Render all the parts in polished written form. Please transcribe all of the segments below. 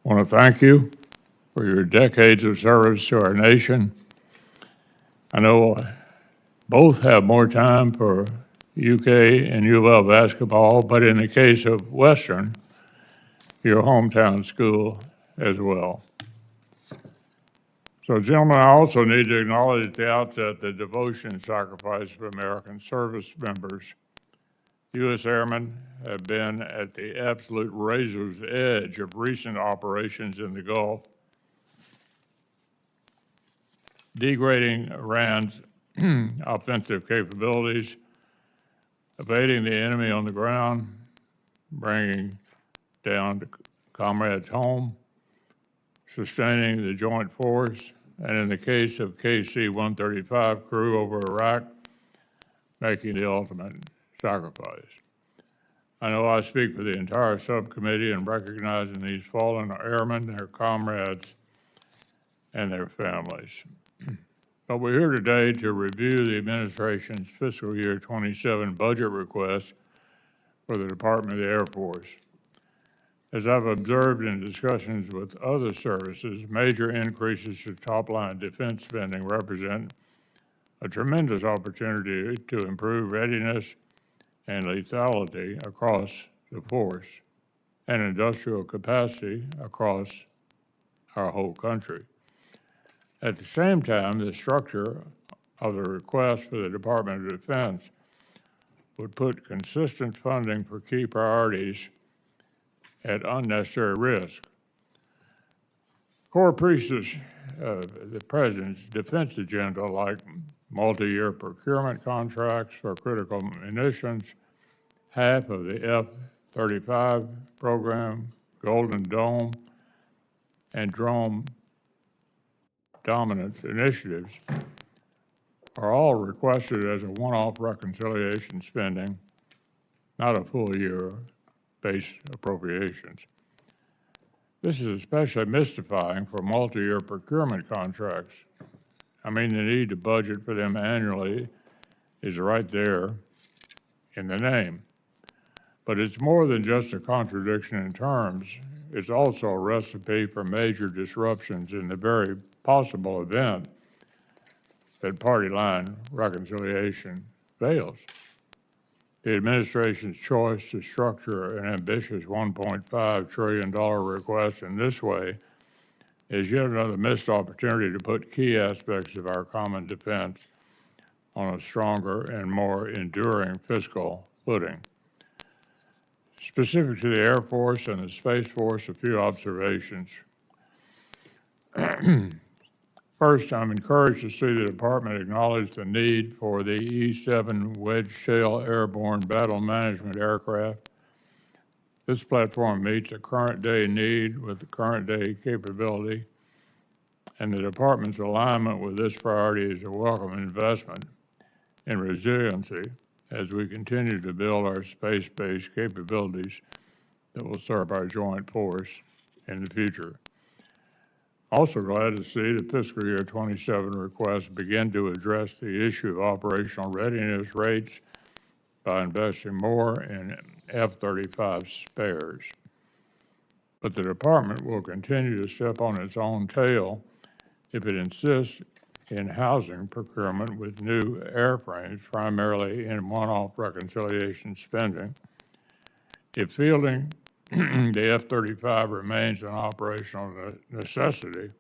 I want to thank you for your decades of service to our nation. I know both have more time for UK and U of L basketball, but in the case of Western, your hometown school as well. So, gentlemen, I also need to acknowledge at the outset the devotion and sacrifice of American service members. U.S. Airmen have been at the absolute razor's edge of recent operations in the Gulf, degrading Iran's offensive capabilities, evading the enemy on the ground, bringing down comrades home, sustaining the joint force, and in the case of KC-135 crew over Iraq, making the ultimate sacrifice. I know I speak for the entire subcommittee in recognizing these fallen airmen, their comrades, and their families. But we're here today to review the administration's fiscal year 27 budget request for the Department of the Air Force. As I've observed in discussions with other services, major increases to top-line defense spending represent a tremendous opportunity to improve readiness and lethality across the force and industrial capacity across our whole country. At the same time, the structure of the request for the Department of Defense would put consistent funding for key priorities at unnecessary risk. Core pieces of the President's defense agenda, like multi-year procurement contracts for critical munitions, half of the F-35 program, Golden Dome, and drone dominance initiatives, are all requested as a one-off reconciliation spending, not a full year base appropriations. This is especially mystifying for multi-year procurement contracts. I mean, the need to budget for them annually is right there in the name. But it's more than just a contradiction in terms. It's also a recipe for major disruptions in the very possible event that party line reconciliation fails. The administration's choice to structure an ambitious $1.5 trillion request in this way is yet another missed opportunity to put key aspects of our common defense on a stronger and more enduring fiscal footing. Specific to the Air Force and the Space Force, a few observations. First, I'm encouraged to see the Department acknowledge the need for the E-7 wedge-tail airborne battle management aircraft. This platform meets a current-day need with the current-day capability, and the Department's alignment with this priority is a welcome investment in resiliency as we continue to build our space-based capabilities that will serve our joint force in the future. Also glad to see the fiscal year 27 request begin to address the issue of operational readiness rates by investing more in F-35 spares. But the department will continue to step on its own tail if it insists in housing procurement with new airframes, primarily in one-off reconciliation spending. If fielding the F-35 remains an operational necessity,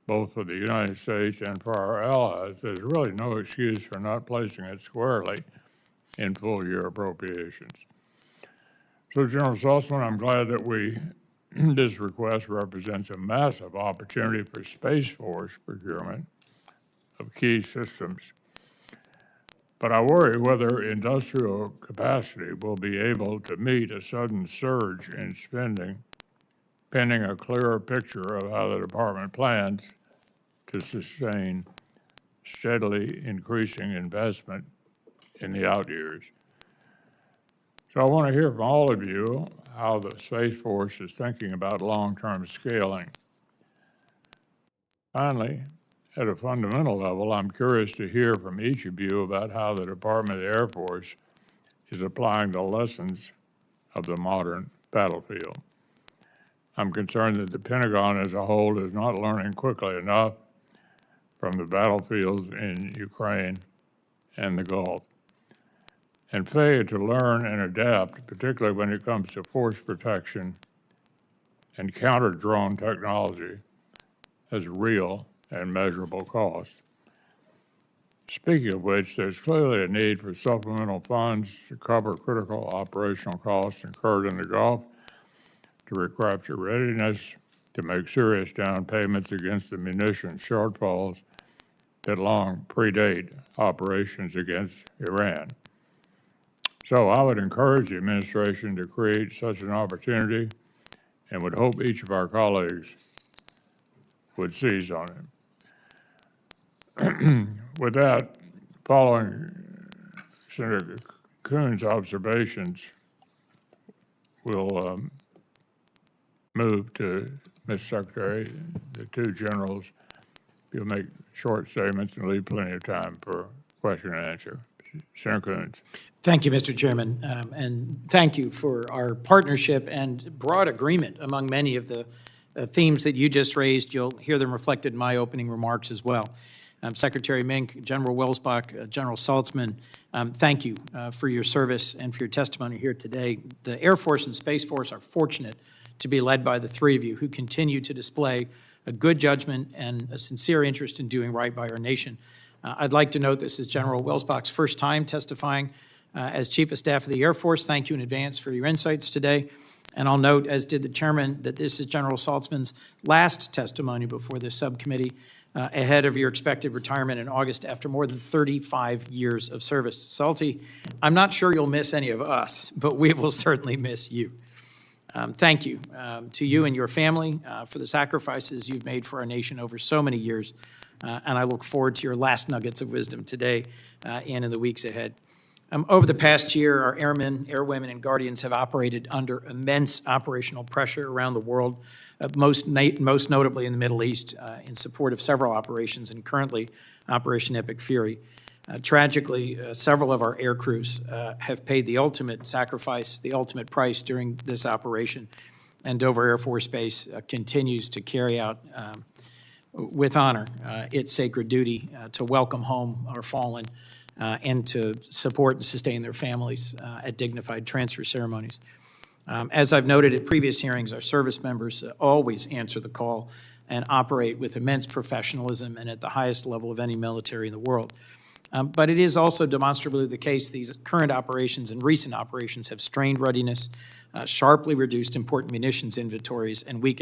both for the United States and for our allies, there's really no excuse for not placing it squarely in full-year appropriations. So, General Saltzman, I'm glad that this request represents a massive opportunity for Space Force procurement of key systems. But I worry whether industrial capacity will be able to meet a sudden surge in spending, pending a clearer picture of how the department plans to sustain steadily increasing investment in the out years. So I want to hear from all of you how the Space Force is thinking about long-term scaling. Finally, at a fundamental level, I'm curious to hear from each of you about how the Department of the Air Force is applying the lessons of the modern battlefield. I'm concerned that the Pentagon as a whole is not learning quickly enough from the battlefields in Ukraine and the Gulf, and failure to learn and adapt, particularly when it comes to force protection and counter-drone technology, has real and measurable costs. Speaking of which, there's clearly a need for supplemental funds to cover critical operational costs incurred in the Gulf, to recapture readiness, to make serious down payments against the munitions shortfalls that long predate operations against Iran. So I would encourage the administration to create such an opportunity and would hope each of our colleagues would seize on it. With that, following Senator Coons' observations, we'll move to Ms. Secretary, the two generals. You'll make short statements and leave plenty of time for question and answer. Senator Coons. Thank you, Mr. Chairman, and thank you for our partnership and broad agreement among many of the themes that you just raised. You'll hear them reflected in my opening remarks as well. Secretary Mink, General Welsbach, General Saltzman, thank you for your service and for your testimony here today. The Air Force and Space Force are fortunate to be led by the three of you who continue to display a good judgment and a sincere interest in doing right by our nation. I'd like to note this is General Welsbach's first time testifying as Chief of Staff of the Air Force. Thank you in advance for your insights today. And I'll note, as did the Chairman, that this is General Saltzman's last testimony before this subcommittee ahead of your expected retirement in August after more than 35 years of service. Salty, I'm not sure you'll miss any of us, but we will certainly miss you. Thank you to you and your family for the sacrifices you've made for our nation over so many years. And I look forward to your last nuggets of wisdom today and in the weeks ahead. Over the past year, our airmen, airwomen, and guardians have operated under immense operational pressure around the world, most notably in the Middle East, in support of several operations, and currently Operation Epic Fury. Tragically, several of our aircrews have paid the ultimate sacrifice, the ultimate price during this operation, and Dover Air Force Base continues to carry out with honor its sacred duty to welcome home our fallen and to support and sustain their families at dignified transfer ceremonies. As I've noted at previous hearings, our service members always answer the call and operate with immense professionalism and at the highest level of any military in the world. But it is also demonstrably the case these current operations and recent operations have strained readiness, sharply reduced important munitions inventories, and weakened